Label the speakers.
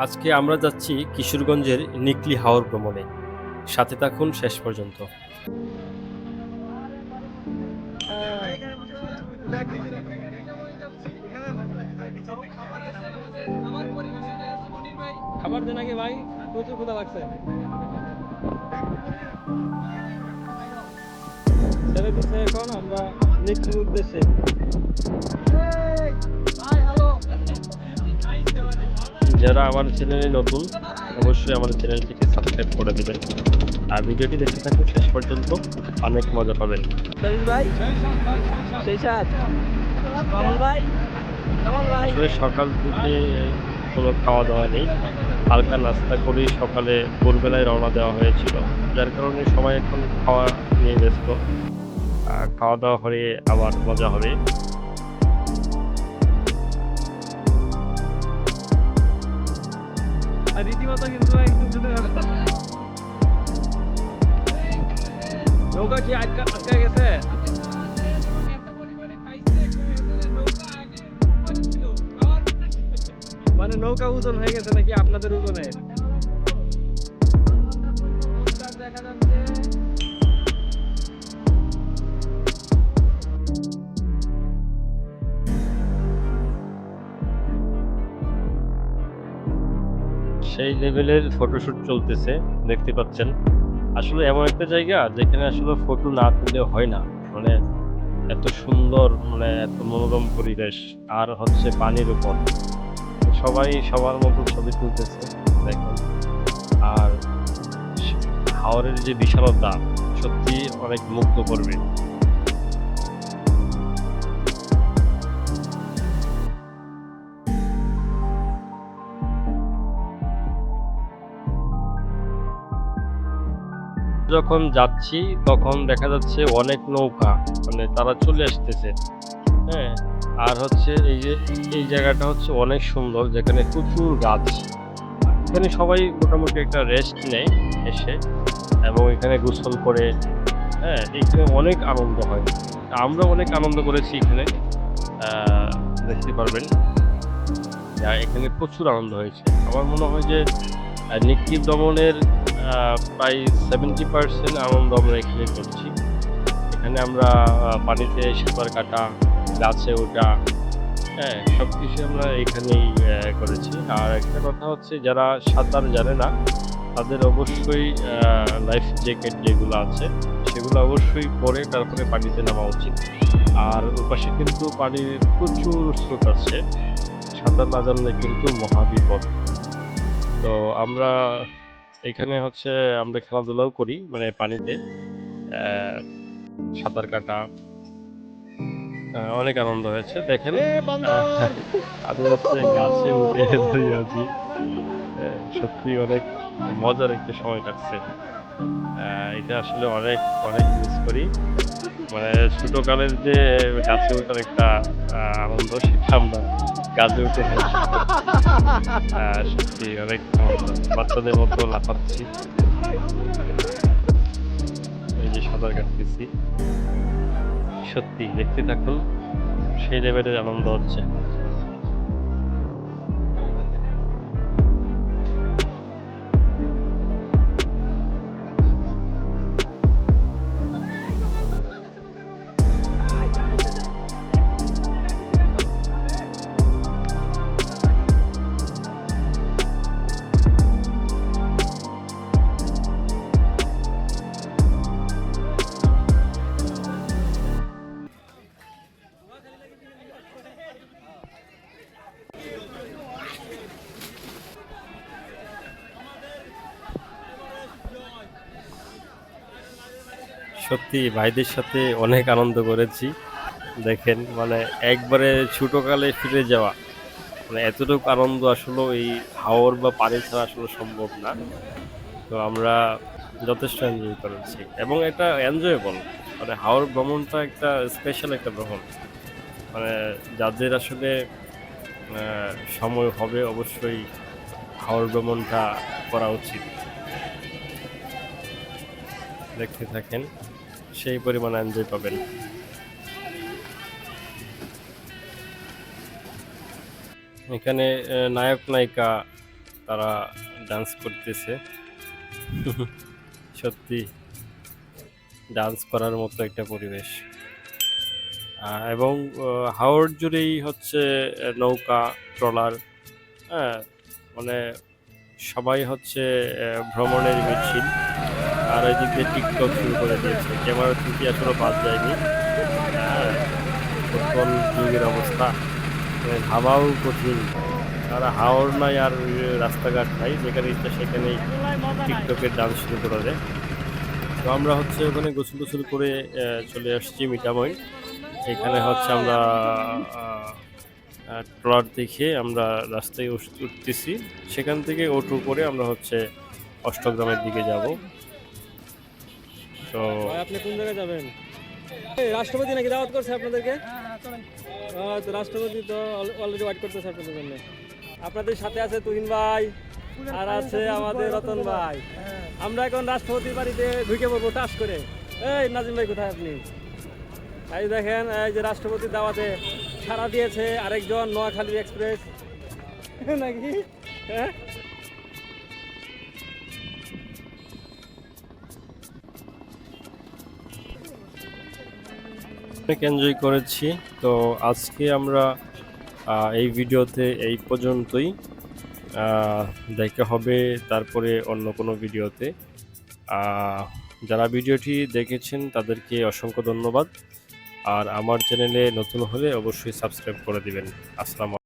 Speaker 1: আজকে আমরা যাচ্ছি কিশোরগঞ্জের নিকলি হাওর ভ্রমণে। সাথে থাকুন শেষ পর্যন্ত।
Speaker 2: খাবার দেন আগে ভাই, প্রচুর ক্ষুধা লাগছে। ছেড়ে দিচ্ছে এখন আমরা নিকলির উদ্দেশ্যে।
Speaker 1: যারা আমার চ্যানেলে নতুন, অবশ্যই আমার চ্যানেলটিকে সাবস্ক্রাইব করে দেবেন আর ভিডিওটি দেখতে থাকুন শেষ পর্যন্ত। অনেক মজা পাবেন।
Speaker 2: ভাই সেই সাথ কমল ভাই, কমল ভাই।
Speaker 1: আসলে সকাল থেকে কোনো খাওয়া দাওয়া নেই, হালকা নাস্তা করেই সকালে ভোরবেলায় রওনা দেওয়া হয়েছিল, যার কারণে সবাই এখন খাওয়া নিয়ে ব্যস্ত। খাওয়া দাওয়া হয়ে আবার মজা হবে।
Speaker 2: আর রীতিমতো কিন্তু একটু জুড়ে রাখতাম। নৌকা কি আটকা গেছে? মানে নৌকা ওজন হয়ে গেছে নাকি আপনাদের ওজনে? দেখা যাচ্ছে
Speaker 1: সেই লেভেলের ফটোশুট চলতেছে, দেখতে পাচ্ছেন। আসলে এমন একটা জায়গা যেখানে আসলে ফটো না তুললে হয় না। মানে এত সুন্দর, মানে এত মনোরম পরিবেশ, আর হচ্ছে পানির উপর সবাই সবার মতো ছবি তুলতেছে, দেখেন। আর হাওরের যে বিশালতা, সত্যি অনেক মুগ্ধ করবে। যখন যাচ্ছি তখন দেখা যাচ্ছে অনেক নৌকা, মানে তারা চলে আসতেছে। হ্যাঁ, আর হচ্ছে এই জায়গাটা হচ্ছে অনেক সুন্দর, যেখানে প্রচুর গাছ। এখানে সবাই মোটামুটি একটা রেস্ট নেয় এসে, এবং এখানে গোসল করে। হ্যাঁ, এখানে অনেক আনন্দ হয়। আমরা অনেক আনন্দ করেছি এখানে। আহ, দেখতে পারবেন, এখানে প্রচুর আনন্দ হয়েছে। আমার মনে হয় যে নিক্কি ভ্রমণের প্রায় 70% আনন্দ আমরা এখানে করছি। এখানে আমরা পানিতে সাঁতার কাটা, গাছে ওঠা, হ্যাঁ, সবকিছু আমরা এখানেই করেছি। আর একটা কথা হচ্ছে, যারা সাঁতার জানে না তাদের অবশ্যই লাইফ জ্যাকেট যেগুলো আছে সেগুলো অবশ্যই পরে তারপরে পানিতে নামা উচিত। আর ওপাশে কিন্তু পানির প্রচুর স্রোত আছে, সাঁতার না জানলে কিন্তু মহাবিপদ। তো আমরা এখানে হচ্ছে আমরা খেলাধুলাও করি, মানে পানিতে আহ, সাঁতার কাটা, অনেক আনন্দ হয়েছে। দেখেন, আমি হচ্ছে গাছে উঠে দাঁড়িয়ে আছি। সত্যি অনেক মজার একটা সময় কাটছে। এটা আসলে অনেক অনেক মিস করি। মানে ছোটকালের যে গাছে ওঠার একটা আনন্দ, সেটা আমরা গাছে উঠে সত্যি অনেক আনন্দ। বাচ্চাদের মতো লাফাচ্ছি, এই যে সাঁতার কাটতেছি। সত্যি দেখতে থাকুন, সেই লেভেলের আনন্দ হচ্ছে। সত্যি ভাইদের সাথে অনেক আনন্দ করেছি। দেখেন, মানে একবারে ছোটকালে ফিরে যাওয়া, মানে এতটুকু আনন্দ আসলে এই হাওর বা পানি ছাড়া আসলে সম্ভব না। তো আমরা যথেষ্ট এনজয় করেছি, এবং এটা এনজয়েবল। মানে হাওর ভ্রমণটা একটা স্পেশাল একটা ভ্রমণ। মানে যাদের আসলে সময় হবে, অবশ্যই হাওর ভ্রমণটা করা উচিত। দেখতে থাকেন, সেই পরিমাণ এনজয় পাবেন। এখানে নায়ক নায়িকা তারা ডান্স করতেছে। সত্যি ডান্স করার মতো একটা পরিবেশ। এবং হাওর জুড়েই হচ্ছে নৌকা, ট্রলার, হ্যাঁ, মানে সবাই হচ্ছে ভ্রমণের মিছিল। আর এদিক দিয়ে টিকটক শুরু করে দিয়েছে, ক্যামেরা থেকে আসলে বাদ যায়নি। হ্যাঁ, বর্তমান যুগের অবস্থা মানে ভাবাও কঠিন। আর হাওর নাই আর রাস্তাঘাট নাই, যেখানে ইচ্ছা সেখানেই টিকটকের ডান্স শুরু করা যায়। তো আমরা হচ্ছে ওখানে গোসল টোসল করে চলে আসছি মিঠামই। এখানে হচ্ছে আমরা ট্রলার দেখে আমরা রাস্তায় উঠতেছি। সেখান থেকে অটো করে আমরা হচ্ছে অষ্টগ্রামের দিকে যাব। তো
Speaker 2: ভাই আপনি কোন জায়গায় যাবেন? এই রাষ্ট্রপতি নাকি দাওয়াত করছে আপনাদেরকে? তো রাষ্ট্রপতি তো অলরেডি ওয়েট করতেছে আপনাদের জন্য। আপনাদের সাথে আছে তুহিন ভাই আর আছে আমাদের রতন ভাই। আমরা এখন রাষ্ট্রপতির বাড়িতে ঢুকে পড়বো টাস করে। এই নাজিম ভাই কোথায় আপনি? এই দেখেন এই যে রাষ্ট্রপতির দাওয়াতে সাড়া দিয়েছে আরেকজন নোয়াখালী এক্সপ্রেস নাকি, হ্যাঁ?
Speaker 1: অনেক এনজয় করেছি। তো আজকে আমরা এই ভিডিওতে এই পর্যন্তই। দেখা হবে তারপরে অন্য কোনো ভিডিওতে। যারা ভিডিওটি দেখেছেন তাদেরকে অসংখ্য ধন্যবাদ। আর আমার চ্যানেলে নতুন হলে অবশ্যই সাবস্ক্রাইব করে দিবেন। আসসালামু